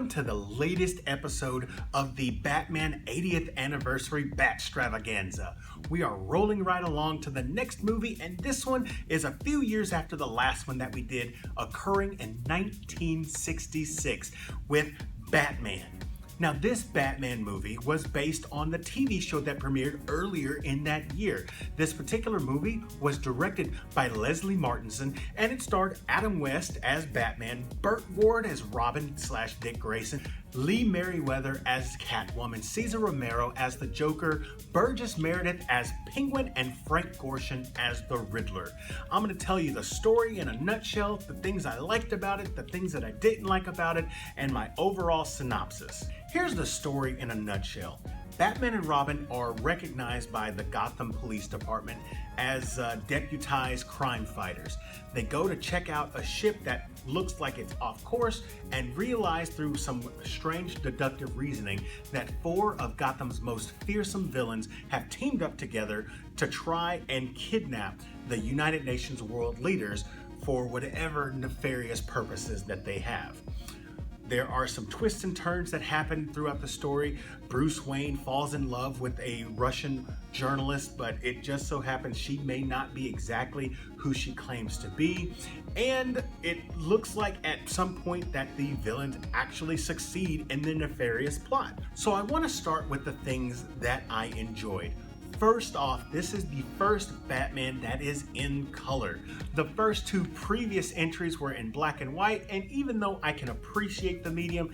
Welcome to the latest episode of the Batman 80th Anniversary Batstravaganza. We are rolling right along to the next movie, and this one is a few years after the last one that we did, occurring in 1966 with Batman. Now, this Batman movie was based on the TV show that premiered earlier in that year. This particular movie was directed by Leslie Martinson, and it starred Adam West as Batman, Burt Ward as Robin/Dick Grayson, Lee Merriweather as Catwoman, Cesar Romero as the Joker, Burgess Meredith as Penguin, and Frank Gorshin as the Riddler. I'm going to tell you the story in a nutshell, the things I liked about it, the things that I didn't like about it, and my overall synopsis. Here's the story in a nutshell. Batman and Robin are recognized by the Gotham Police Department as deputized crime fighters. They go to check out a ship that looks like it's off course and realize through some strange deductive reasoning that 4 of Gotham's most fearsome villains have teamed up together to try and kidnap the United Nations world leaders for whatever nefarious purposes that they have. There are some twists and turns that happen throughout the story. Bruce Wayne falls in love with a Russian journalist, but it just so happens she may not be exactly who she claims to be. And it looks like at some point that the villains actually succeed in the nefarious plot. So I want to start with the things that I enjoyed. First off, this is the first Batman that is in color. The first 2 previous entries were in black and white, and even though I can appreciate the medium,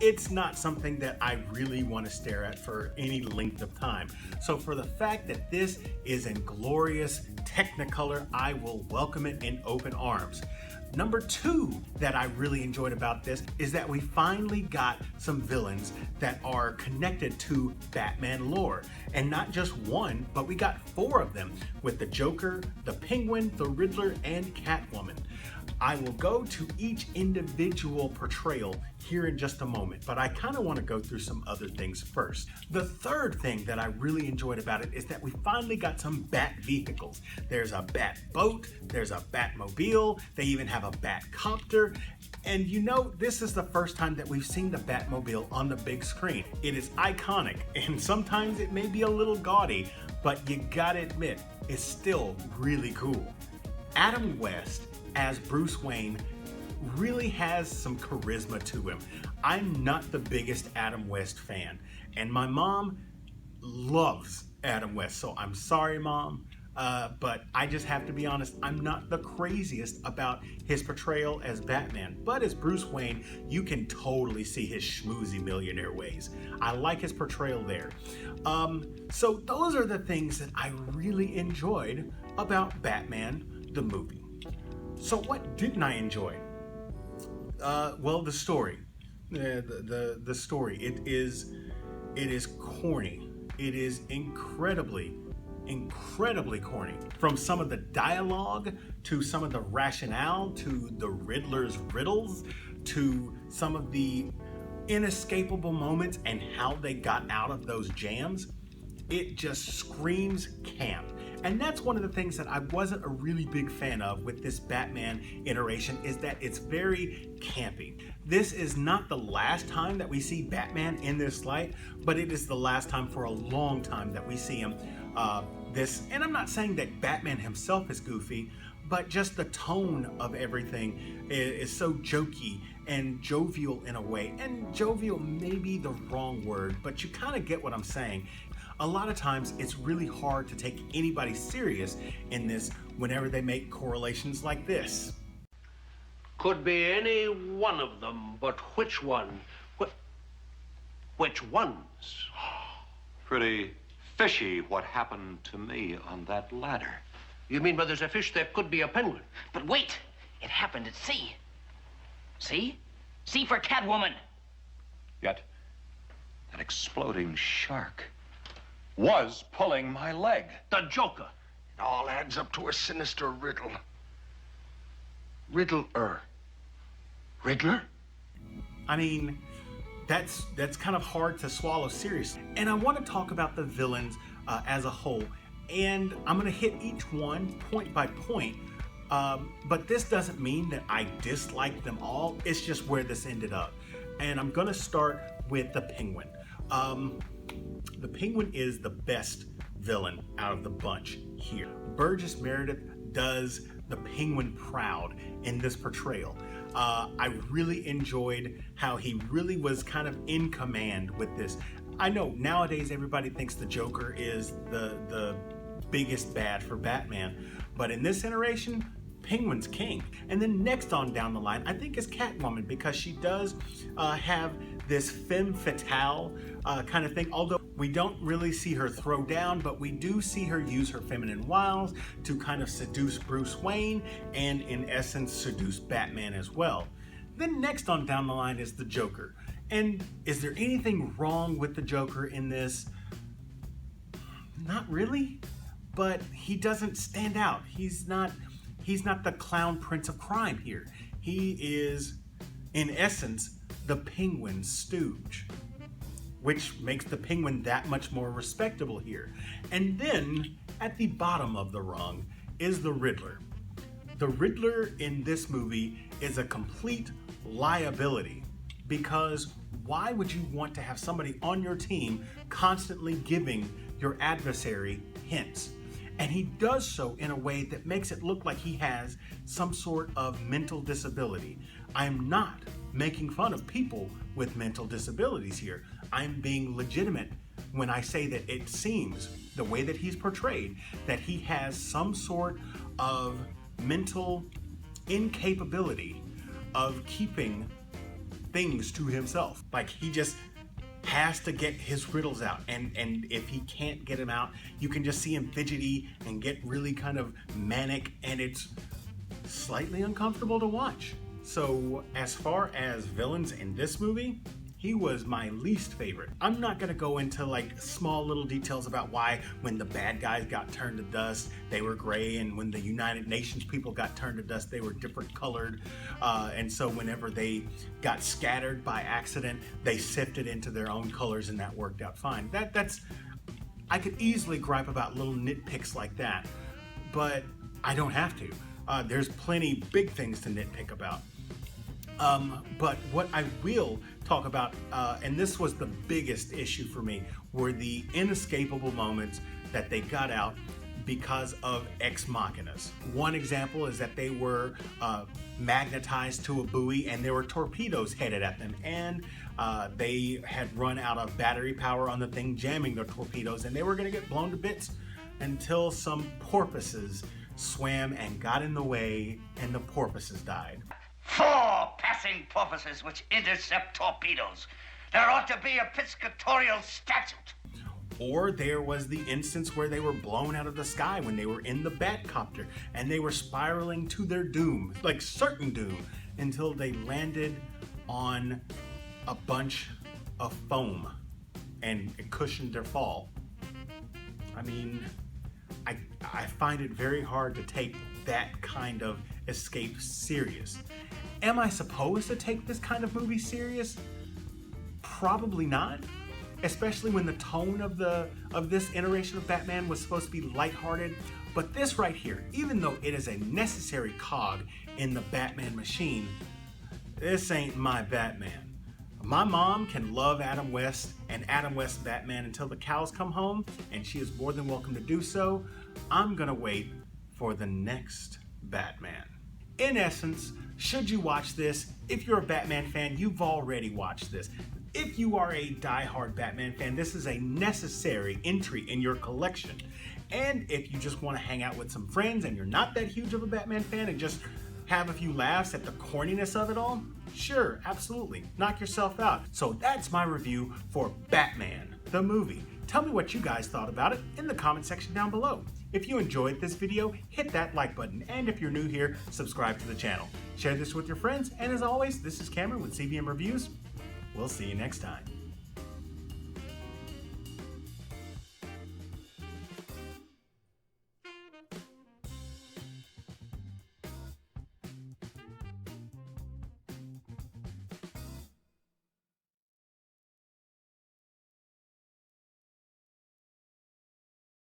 it's not something that I really want to stare at for any length of time. So for the fact that this is in glorious Technicolor, I will welcome it in open arms. Number 2 that I really enjoyed about this is that we finally got some villains that are connected to Batman lore. And not just one, but we got 4 of them with the Joker, the Penguin, the Riddler, and Catwoman. I will go to each individual portrayal here in just a moment, but I kind of want to go through some other things first. The third thing that I really enjoyed about it is that we finally got some Bat vehicles. There's a Bat boat, there's a Batmobile, they even have a Batcopter, and you know, this is the first time that we've seen the Batmobile on the big screen. It is iconic, and sometimes it may be a little gaudy, but you gotta admit, it's still really cool. Adam West as Bruce Wayne really has some charisma to him. I'm not the biggest Adam West fan, and my mom loves Adam West, so I'm sorry, Mom, but I just have to be honest, I'm not the craziest about his portrayal as Batman, but as Bruce Wayne, you can totally see his schmoozy millionaire ways. I like his portrayal there. So those are the things that I really enjoyed about Batman, the movie. So what didn't I enjoy? Well, the story. The story. It is corny. It is incredibly corny. From some of the dialogue, to some of the rationale, to the Riddler's riddles, to some of the inescapable moments and how they got out of those jams. It just screams camp. And that's one of the things that I wasn't a really big fan of with this Batman iteration, is that it's very campy. This is not the last time that we see Batman in this light, but it is the last time for a long time that we see him and I'm not saying that Batman himself is goofy, but just the tone of everything is so jokey and jovial in a way. And jovial may be the wrong word, but you kind of get what I'm saying. A lot of times it's really hard to take anybody serious in this whenever they make correlations like this. Could be any one of them, but which one? Which ones? Pretty fishy what happened to me on that ladder. You mean where there's a fish, there could be a penguin? But wait, it happened at sea. See? C for Catwoman. Yet, that exploding shark was pulling my leg. The Joker. It all adds up to a sinister riddle. Riddler. Riddler? I mean, that's kind of hard to swallow seriously. And I want to talk about the villains as a whole. And I'm going to hit each one point by point. But this doesn't mean that I dislike them all. It's just where this ended up. And I'm gonna start with the Penguin. The Penguin is the best villain out of the bunch here. Burgess Meredith does the Penguin proud in this portrayal. I really enjoyed how he really was kind of in command with this. I know nowadays everybody thinks the Joker is the biggest bad for Batman, but in this iteration, Penguin's king. And then next on down the line, I think is Catwoman, because she does have this femme fatale kind of thing. Although we don't really see her throw down, but we do see her use her feminine wiles to kind of seduce Bruce Wayne and in essence seduce Batman as well. Then next on down the line is the Joker. And is there anything wrong with the Joker in this? Not really, but he doesn't stand out. He's not the clown prince of crime here. He is, in essence, the Penguin's stooge, which makes the Penguin that much more respectable here. And then, at the bottom of the rung, is the Riddler. The Riddler in this movie is a complete liability, because why would you want to have somebody on your team constantly giving your adversary hints? And he does so in a way that makes it look like he has some sort of mental disability. I'm not making fun of people with mental disabilities here. I'm being legitimate when I say that it seems, the way that he's portrayed, that he has some sort of mental incapability of keeping things to himself. Like he just has to get his riddles out, and if he can't get them out, you can just see him fidgety and get really kind of manic, and it's slightly uncomfortable to watch. So as far as villains in this movie, he was my least favorite. I'm not gonna go into like small little details about why when the bad guys got turned to dust, they were gray, and when the United Nations people got turned to dust, they were different colored. And so whenever they got scattered by accident, they sifted into their own colors, and that worked out fine. That's I could easily gripe about little nitpicks like that, but I don't have to. There's plenty big things to nitpick about. But what I will talk about, and this was the biggest issue for me, were the inescapable moments that they got out because of ex machinas. One example is that they were magnetized to a buoy, and there were torpedoes headed at them, and they had run out of battery power on the thing jamming the torpedoes, and they were going to get blown to bits until some porpoises swam and got in the way, and the porpoises died. 4 passing porpoises which intercept torpedoes. There ought to be a piscatorial statute. Or there was the instance where they were blown out of the sky when they were in the Batcopter, and they were spiraling to their doom, like certain doom, until they landed on a bunch of foam and it cushioned their fall. I mean, I find it very hard to take that kind of escape serious. Am I supposed to take this kind of movie serious? Probably not, especially when the tone of this iteration of Batman was supposed to be lighthearted. But this right here, even though it is a necessary cog in the Batman machine, this ain't my Batman. My mom can love Adam West and Adam West's Batman until the cows come home, and she is more than welcome to do so. I'm gonna wait for the next Batman. In essence, should you watch this? If you're a Batman fan, you've already watched this. If you are a die-hard Batman fan, this is a necessary entry in your collection. And if you just want to hang out with some friends and you're not that huge of a Batman fan and just have a few laughs at the corniness of it all, sure, absolutely, knock yourself out. So that's my review for Batman, the movie. Tell me what you guys thought about it in the comment section down below. If you enjoyed this video, hit that like button, and if you're new here, subscribe to the channel. Share this with your friends, and as always, this is Cameron with CBM Reviews. We'll see you next time.